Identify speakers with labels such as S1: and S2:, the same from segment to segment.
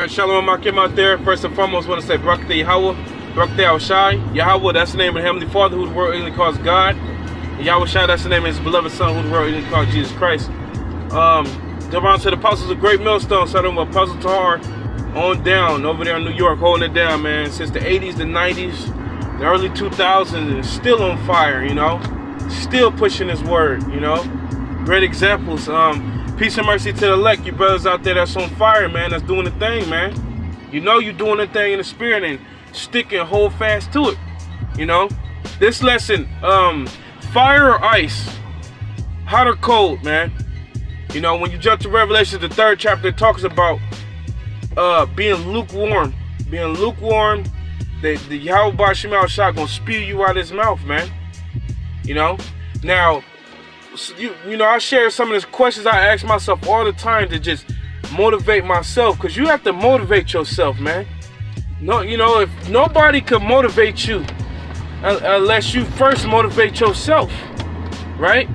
S1: Alright, Shalom Akim out there. First and foremost, I want to say Barak Yahweh, Barak Yahushai. Yahweh, that's the name of the Heavenly Father who the world only calls God. And Yahushai, that's the name of his beloved Son who the world only calls Jesus Christ. Jump on to the Apostles of Great Millstone, starting with Apostle Tahar on down, over there in New York, holding it down, man. Since the 80s, the 90s, the early 2000s, and still on fire, you know. Still pushing his word, you know. Great examples. Peace and mercy to the elect, you brothers out there that's on fire, man, that's doing the thing, man. You know you're doing the thing in the spirit and stick and hold fast to it, you know. This lesson, fire or ice, hot or cold, man. You know, when you jump to Revelation, the 3rd chapter, it talks about being lukewarm. Being lukewarm, the Yahweh Bashim al-Shah gonna spew you out of his mouth, man. You know, now, you know, I share some of the questions I ask myself all the time to just motivate myself, because you have to motivate yourself, man. No, you know, if nobody can motivate you unless you first motivate yourself, right?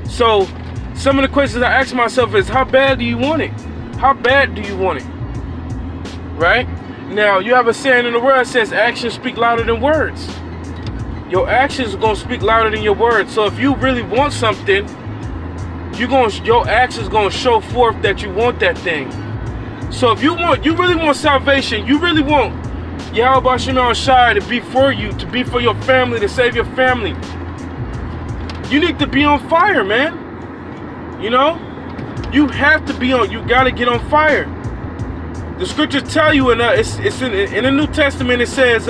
S1: So some of the questions I ask myself is, how bad do you want it? How bad do you want it? Right? Now, you have a saying in the world that says actions speak louder than words. Your actions are gonna speak louder than your words. So if you really want something, your actions gonna show forth that you want that thing. So if you really want salvation, you really want Yahweh Bashim al-Shai to be for you, to be for your family, to save your family, you need to be on fire, man. You know, you have to be on. You gotta get on fire. The scriptures tell you, and it's in the New Testament. It says,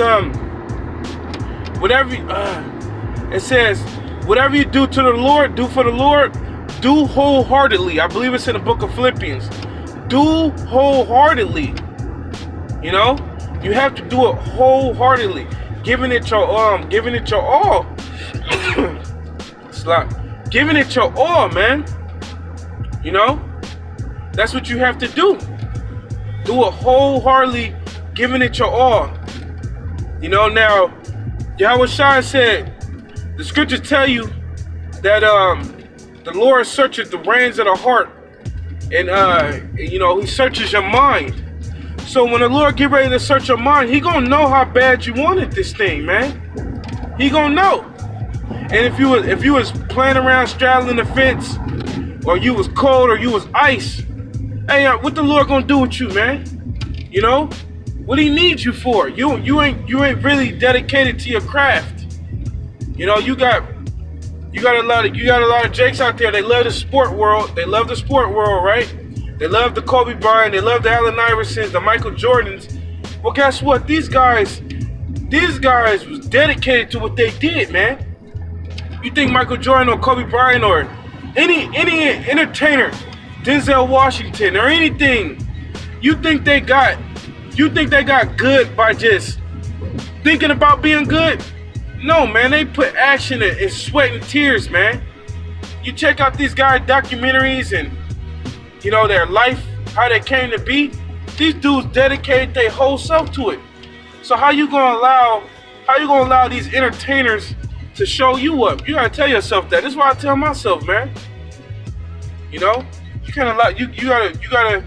S1: whatever you do to the Lord, do for the Lord, do wholeheartedly. I believe it's in the book of Philippians. Do wholeheartedly. You know, you have to do it wholeheartedly, giving it your all. Giving it your all, man. You know, that's what you have to do. Do it wholeheartedly, giving it your all. You know, now, Yahushua said, the scriptures tell you that the Lord searches the reins of the heart, and you know, he searches your mind. So when the Lord get ready to search your mind, he gonna know how bad you wanted this thing, man. He gonna know. And if you was playing around straddling the fence, or you was cold, or you was ice, hey, what the Lord gonna do with you, man? You know, what he needs you for? You ain't really dedicated to your craft. You know, you got a lot of Jakes out there. They love the sport world. They love the sport world, right? They love the Kobe Bryant. They love the Allen Iversons, the Michael Jordans. Well, guess what? These guys was dedicated to what they did, man. You think Michael Jordan or Kobe Bryant or any entertainer, Denzel Washington or anything, you think they got good by just thinking about being good? No, man, they put action in sweat and tears, man. You check out these guys' documentaries and, you know, their life, how they came to be. These dudes dedicated their whole self to it. So how you gonna allow these entertainers to show you up? You gotta tell yourself that. This is what I tell myself, man. You know, you can't allow you gotta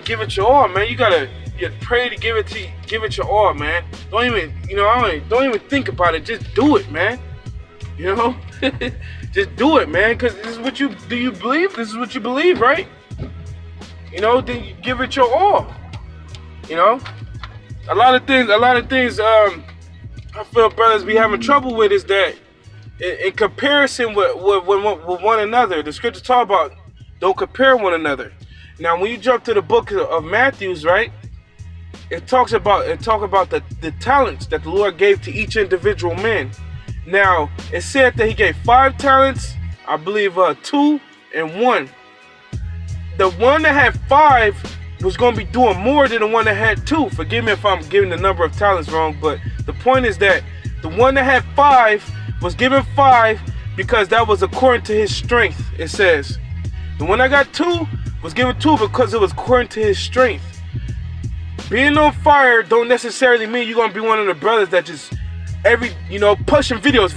S1: give it your all, man. You pray to give it your all, man. Don't even think about it. Just do it, man. You know, just do it, man. Cause this is what you believe. This is what you believe, right? You know, then you give it your all. You know, a lot of things. I feel brothers be having trouble with is that in comparison with one another. The scriptures talk about don't compare one another. Now, when you jump to the book of Matthews, right? It talks about the talents that the Lord gave to each individual man. Now, it said that he gave 5 talents, I believe 2 and 1. The one that had 5 was going to be doing more than the one that had 2. Forgive me if I'm giving the number of talents wrong, but the point is that the one that had 5 was given 5 because that was according to his strength, it says. The one that got 2 was given 2 because it was according to his strength. Being on fire don't necessarily mean you're going to be one of the brothers that just pushing videos.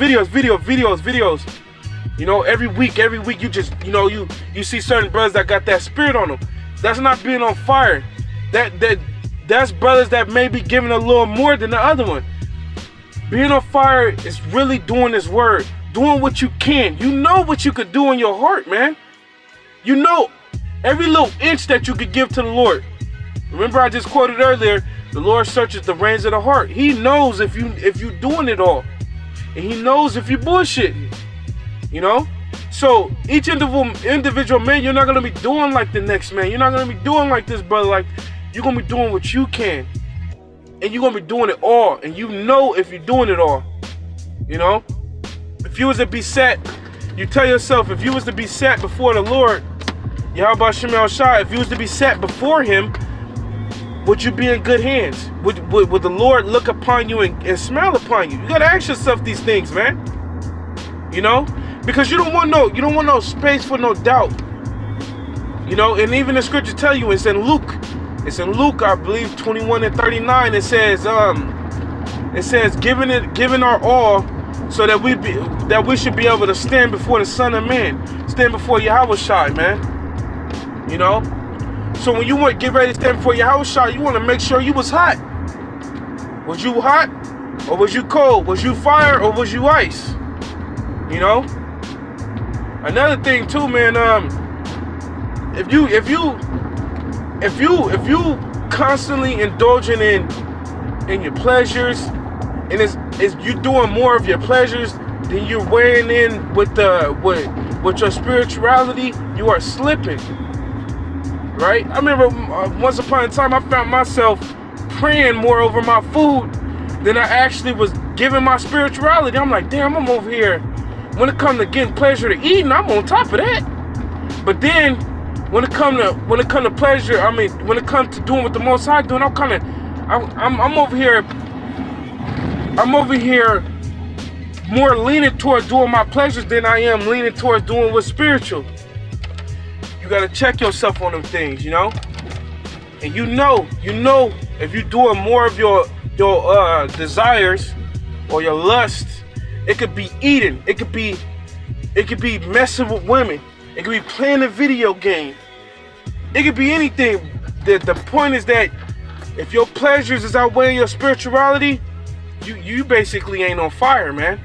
S1: You know, every week you just, you know, you see certain brothers that got that spirit on them. That's not being on fire. That That's brothers that may be giving a little more than the other one. Being on fire is really doing this word, doing what you can. You know what you could do in your heart, man. You know every little inch that you could give to the Lord. Remember, I just quoted earlier, the Lord searches the reins of the heart. He knows if you doing it all, and He knows if you bullshitting. You know. So each individual man, you're not gonna be doing like the next man. You're not gonna be doing like this brother. Like, you're gonna be doing what you can, and you're gonna be doing it all. And you know if you're doing it all. You know, if you was to be set, you tell yourself, if you was to be set before the Lord, Yahweh Shem Shai, if you was to be set before Him, would you be in good hands? Would the Lord look upon you and smile upon you? You gotta ask yourself these things, man. You know. Because you don't want no space for no doubt. You know, and even the scripture tell you, it's in Luke, I believe 21 and 39, it says giving our all, so that we should be able to stand before the Son of Man, stand before Yahweh Shai, man. You know? So when you want to get ready to stand before Yahweh Shai, you want to make sure you was hot. Was you hot? Or was you cold? Was you fire or was you ice? You know? Another thing too, man, if you constantly indulging in your pleasures, and it's you doing more of your pleasures than you're weighing in with your spirituality, you are slipping. Right? I remember once upon a time I found myself praying more over my food than I actually was giving my spirituality. I'm like, damn, I'm over here. When it comes to getting pleasure to eating, I'm on top of that. But then, when it comes to pleasure, I mean, when it comes to doing what the Most High doing, I'm over here more leaning towards doing my pleasures than I am leaning towards doing what's spiritual. You gotta check yourself on them things, you know. And you know, if you're doing more of your desires or your lust. It could be eating. It could be messing with women. It could be playing a video game. It could be anything. The point is that if your pleasures is outweighing your spirituality, you basically ain't on fire, man.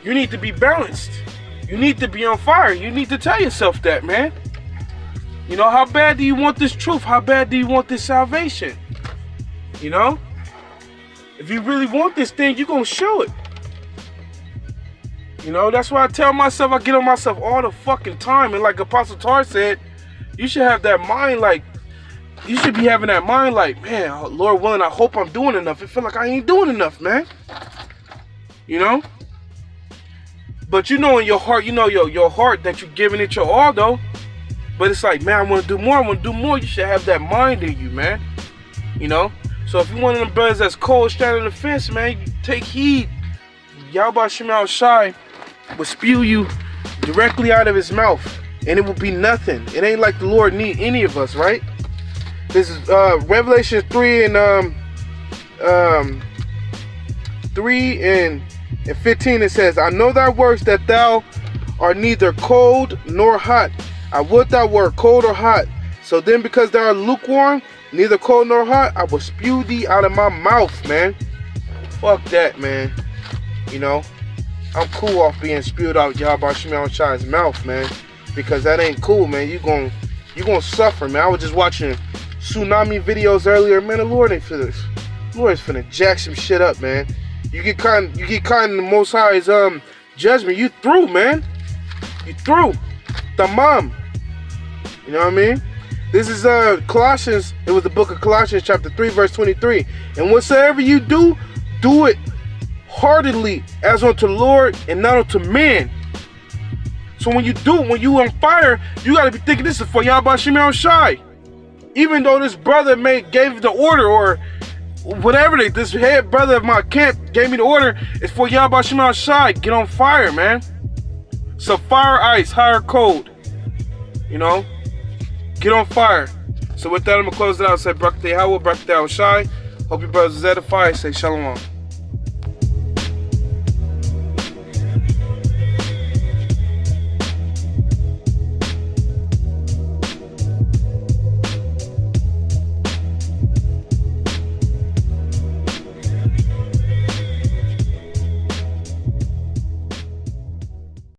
S1: You need to be balanced. You need to be on fire. You need to tell yourself that, man. You know, how bad do you want this truth? How bad do you want this salvation? You know? If you really want this thing, you're going to show it. You know, that's why I tell myself, I get on myself all the fucking time. And like Apostle Tar said, you should have that mind like, you should be having that mind like, man, Lord willing, I hope I'm doing enough. It feel like I ain't doing enough, man. You know? But you know in your heart, you know your heart that you're giving it your all though. But it's like, man, I want to do more. I want to do more. You should have that mind in you, man. You know? So if you're one of them brothers that's cold, straddling the fence, man, you take heed. Yahweh Shem Shai will spew you directly out of his mouth, and it will be nothing. It ain't like the Lord need any of us, right? This is Revelation 3 and 15. It says, I know thy works, that thou art neither cold nor hot. I would thou wert cold or hot. So then, because thou art lukewarm, neither cold nor hot, I will spew thee out of my mouth, man. Fuck that, man. You know, I'm cool off being spewed out Yahweh Shem Shai's mouth, man, because that ain't cool, man. You gonna suffer, man. I was just watching tsunami videos earlier, man. The Lord ain't finna, Lord is finna jack some shit up, man. You get caught in the Most High's judgment. You through, man. You through. Tamam. You know what I mean? This is Colossians. It was the book of Colossians, chapter 3, verse 23. And whatsoever you do, do it heartedly as unto the Lord and not unto men. So when you on fire, you gotta be thinking this is for Yahweh Shem Shai. Even though this brother gave the order, or whatever, this head brother of my camp gave me the order, it's for Yahweh Shem Shai. Get on fire, man. So fire, ice, hot or cold. You know? Get on fire. So with that, I'm gonna close it out and say, Barak Yahweh, Barak Shai. Hope your brothers is edified. Say shalom.